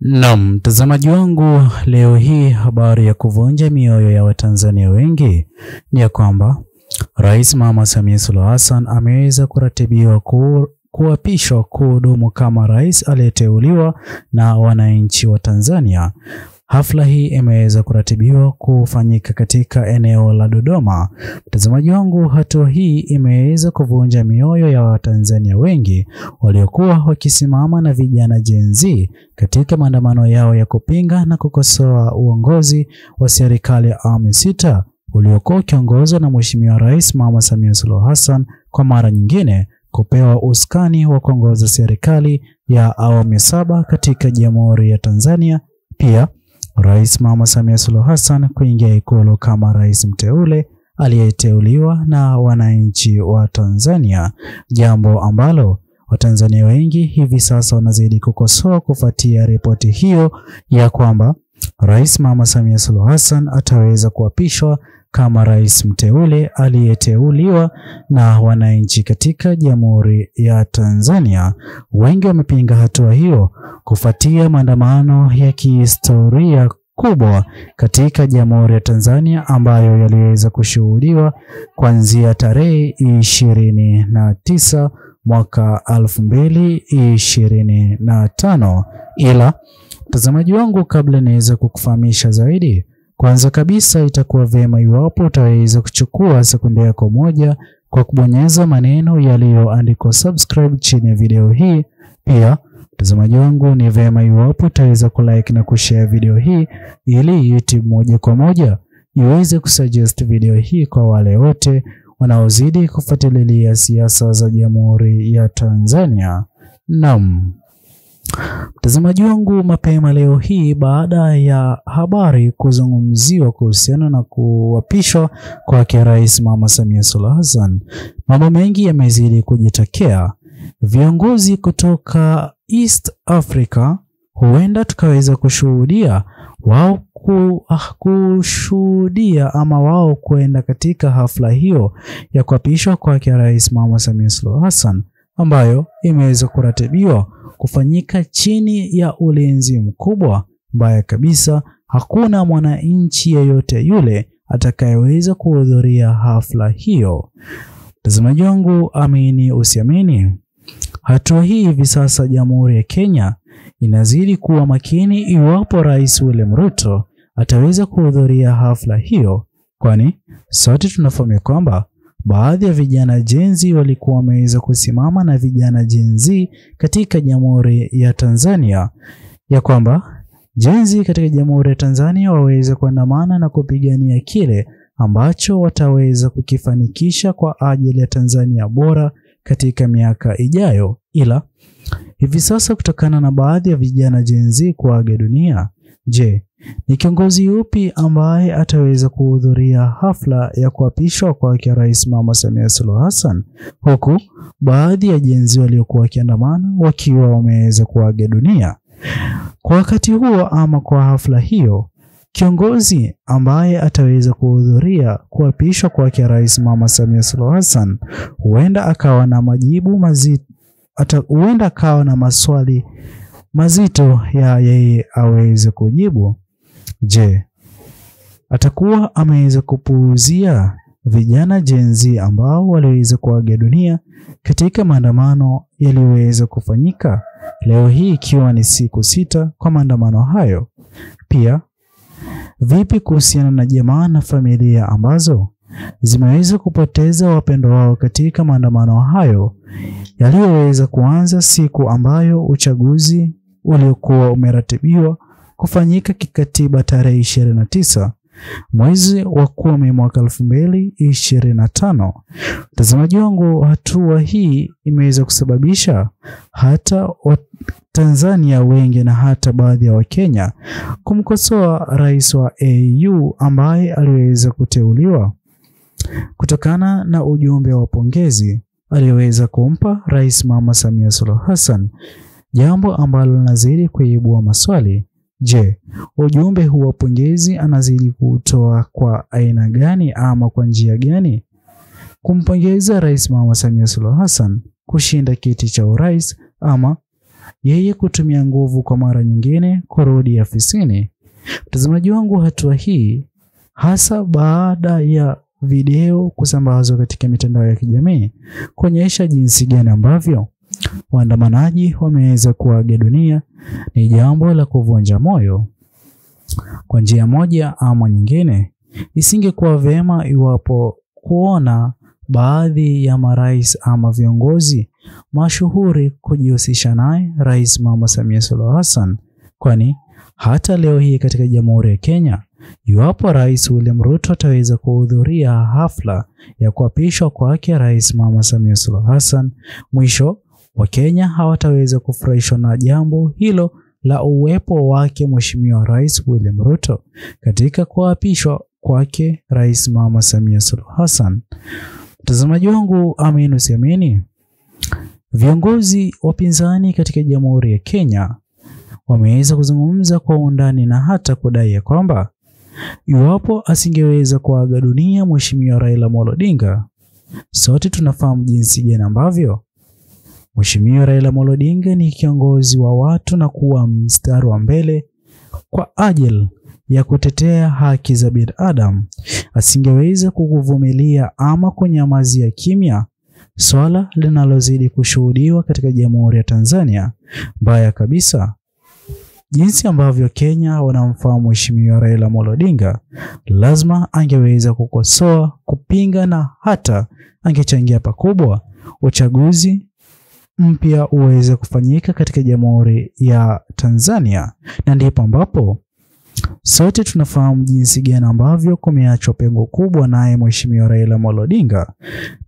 Naam, mtazamaji wangu, leo hii habari ya kuvunja mioyo ya Watanzania wengi ni ya kwamba Rais Mama Samia Suluhu Hassan ameweza kuratibiwa kuapishwa kuhudumu kama rais aliyeteuliwa na wananchi wa Tanzania. Hafla hii imeweza kuratibiwa kufanyika katika eneo la Dodoma. Mtazamaji wangu, hatua hii imeweza kuvunja mioyo ya Watanzania wengi waliokuwa wakisimama na vijana Gen Z katika maandamano yao ya kupinga na kukosoa uongozi wa serikali ya awamu sita uliokuwa ukiongozwa na Mheshimiwa Rais Mama Samia Suluhu Hassan kwa mara nyingine kupewa usukani wa kuongoza serikali ya awamu saba katika Jamhuri ya Tanzania. Pia Rais Mama Samia Suluhu Hassan kuingia Ikulu kama rais mteule aliyeteuliwa na wananchi wa Tanzania, jambo ambalo Watanzania wengi hivi sasa wanazidi kukosoa kufuatia ripoti hiyo ya kwamba Rais Mama Samia Suluhu Hassan ataweza kuapishwa kama rais mteule aliyeteuliwa na wananchi katika Jamhuri ya Tanzania. Wengi wamepinga hatua hiyo kufuatia maandamano ya kihistoria kubwa katika Jamhuri ya Tanzania ambayo yaliweza kushuhudiwa kuanzia tarehe 29 mwaka 2025. Ila mtazamaji wangu, kabla niweze kukufahamisha zaidi, kwanza kabisa itakuwa vyema iwapo utaweza kuchukua sekunde yako moja kwa kubonyeza maneno yaliyoandikwa subscribe chini ya video hii. Pia mtazamaji wangu, ni vyema iwapo utaweza kulike na kushare video hii ili YouTube moja kwa moja iweze kusuggest video hii kwa wale wote wanaozidi kufuatilia siasa za Jamhuri ya Tanzania. Naam, mtazamaji wangu, mapema leo hii baada ya habari kuzungumziwa kuhusiana na kuapishwa kwa Rais Mama Samia Suluhu Hassan, mambo mengi yamezidi kujitokea. Viongozi kutoka East Africa huenda tukaweza kushuhudia wao kwenda katika hafla hiyo ya kuapishwa kwa Rais Mama Samia Suluhu Hassan, ambayo imeweza kuratibiwa kufanyika chini ya ulinzi mkubwa. Mbaya kabisa, hakuna mwananchi yeyote yule atakayeweza kuhudhuria hafla hiyo. Mtazamaji wangu, amini usiamini, hatua hii hivi sasa Jamhuri ya Kenya inazidi kuwa makini iwapo Rais William Ruto ataweza kuhudhuria hafla hiyo, kwani sote tunafahamu kwamba baadhi ya vijana Gen Z walikuwa wameweza kusimama na vijana Gen Z katika Jamhuri ya Tanzania, ya kwamba Gen Z katika Jamhuri ya Tanzania waweze kuandamana na kupigania kile ambacho wataweza kukifanikisha kwa ajili ya Tanzania bora katika miaka ijayo. Ila hivi sasa, kutokana na baadhi ya vijana Gen Z kuaga dunia, je, ni kiongozi yupi ambaye ataweza kuhudhuria hafla ya kuapishwa kwa Rais Mama Samia Suluhu Hassan, huku baadhi ya Gen Z waliokuwa wakiandamana wakiwa wameweza kuaga dunia? Kwa wakati huo ama kwa hafla hiyo, kiongozi ambaye ataweza kuhudhuria kuapishwa kwa Rais Mama Samia Suluhu Hassan huenda akawa na majibu mazito, huenda akawa na maswali mazito ya yeye aweze kujibu. Je, atakuwa ameweza kupuuzia vijana Gen Z ambao waliweza kuaga dunia katika maandamano yaliyoweza kufanyika leo hii, ikiwa ni siku 6 kwa maandamano hayo? Pia vipi kuhusiana na jamaa na familia ambazo zimeweza kupoteza wapendwa wao katika maandamano hayo yaliyoweza kuanza siku ambayo uchaguzi uliokuwa umeratibiwa kufanyika kikatiba tarehe 29 mwezi wa 10 mwaka 2025. Mtazamaji wangu, hatua hii imeweza kusababisha hata Watanzania wengi na hata baadhi ya Wakenya kumkosoa rais wa AU ambaye aliweza kuteuliwa kutokana na ujumbe wa pongezi aliyoweza kumpa Rais Mama Samia Suluhu Hassan, jambo ambalo linazidi kuibua maswali. Je, ujumbe huu wa pongezi anazidi kutoa kwa aina gani ama kwa njia gani kumpongeza Rais Mama Samia Suluhu Hassan kushinda kiti cha urais, ama yeye kutumia nguvu kwa mara nyingine kurudi afisini. Mtazamaji wangu, hatua hii hasa baada ya video kusambazwa katika mitandao ya kijamii kuonyesha jinsi gani ambavyo waandamanaji wameweza kuaga dunia, ni jambo la kuvunja moyo. Kwa njia moja ama nyingine, isingekuwa vema iwapo kuona baadhi ya marais ama viongozi mashuhuri kujihusisha naye Rais Mama Samia Suluhu Hassan, kwani hata leo hii katika Jamhuri ya Kenya, iwapo Rais William Ruto ataweza kuhudhuria hafla ya kuapishwa kwake Rais Mama Samia Suluhu Hassan, mwisho wa Kenya hawataweza kufurahishwa na jambo hilo la uwepo wake Mheshimiwa Rais William Ruto katika kuapishwa kwake Rais Mama Samia Suluhu Hassan. Mtazamaji wangu, amini usiamini, viongozi wapinzani katika Jamhuri ya Kenya wameweza kuzungumza kwa undani na hata kudai ya kwamba iwapo asingeweza kuaga dunia Mheshimiwa Raila Amolo Odinga, sote tunafahamu jinsi gani ambavyo Mheshimiwa Raila Amolo Odinga ni kiongozi wa watu na kuwa mstari wa mbele kwa ajili ya kutetea haki za binadamu, asingeweza kukuvumilia ama kunyamazia kimya swala linalozidi kushuhudiwa katika Jamhuri ya Tanzania. Mbaya kabisa, jinsi ambavyo Kenya wanamfahamu Mheshimiwa Raila Amolo Odinga, lazima angeweza kukosoa, kupinga na hata angechangia pakubwa uchaguzi mpya uweze kufanyika katika Jamhuri ya Tanzania. Na ndipo ambapo sote tunafahamu jinsi gani ambavyo kumeachwa pengo kubwa naye Mheshimiwa Raila Amolo Odinga.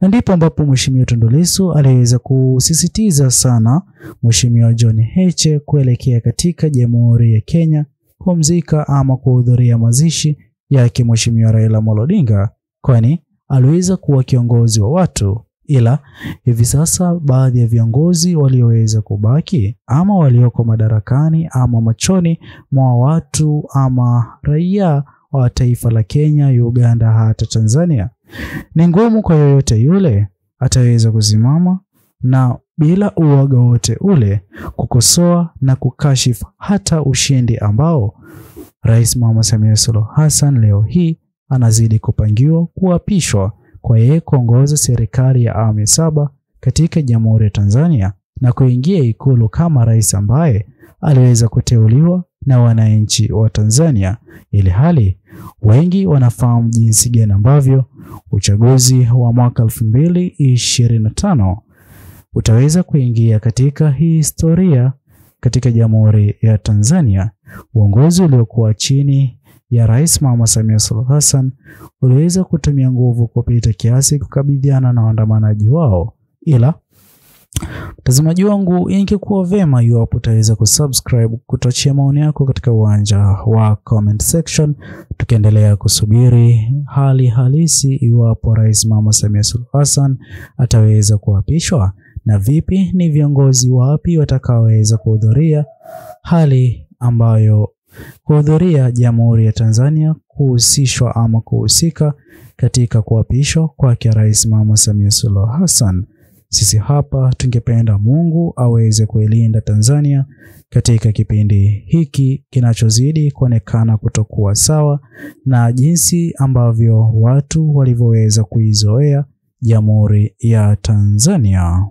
Na ndipo ambapo Mheshimiwa Tundu Lissu aliweza kusisitiza sana Mheshimiwa John Heche kuelekea katika Jamhuri ya Kenya kumzika ama kuhudhuria mazishi yake Mheshimiwa Raila Amolo Odinga, kwani aliweza kuwa kiongozi wa watu. Ila hivi sasa baadhi ya viongozi walioweza kubaki ama walioko madarakani ama machoni mwa watu ama raia wa taifa la Kenya, Uganda hata Tanzania, ni ngumu kwa yoyote yule ataweza kusimama na bila uoga wote ule kukosoa na kukashifu hata ushindi ambao Rais Mama Samia Suluhu Hassan leo hii anazidi kupangiwa kuapishwa kwa yeye kuongoza serikali ya awamu ya 7 katika Jamhuri ya Tanzania na kuingia Ikulu kama rais ambaye aliweza kuteuliwa na wananchi wa Tanzania, ili hali wengi wanafahamu jinsi gani ambavyo uchaguzi wa mwaka 2025 utaweza kuingia katika historia katika Jamhuri ya Tanzania. Uongozi uliokuwa chini ya Rais Mama Samia Suluhu Hassan uliweza kutumia nguvu kupita kiasi kukabiliana na waandamanaji wao. Ila mtazamaji wangu, ingekuwa vema iwapo utaweza kusubscribe, kutochia maoni yako katika uwanja wa comment section, tukiendelea kusubiri hali halisi iwapo Rais Mama Samia Suluhu Hassan ataweza kuapishwa, na vipi ni viongozi wapi watakaoweza kuhudhuria hali ambayo kuhudhuria Jamhuri ya Tanzania kuhusishwa ama kuhusika katika kuapishwa kwa Rais Mama Samia Suluhu Hassan. Sisi hapa tungependa Mungu aweze kuilinda Tanzania katika kipindi hiki kinachozidi kuonekana kutokuwa sawa na jinsi ambavyo watu walivyoweza kuizoea Jamhuri ya Tanzania.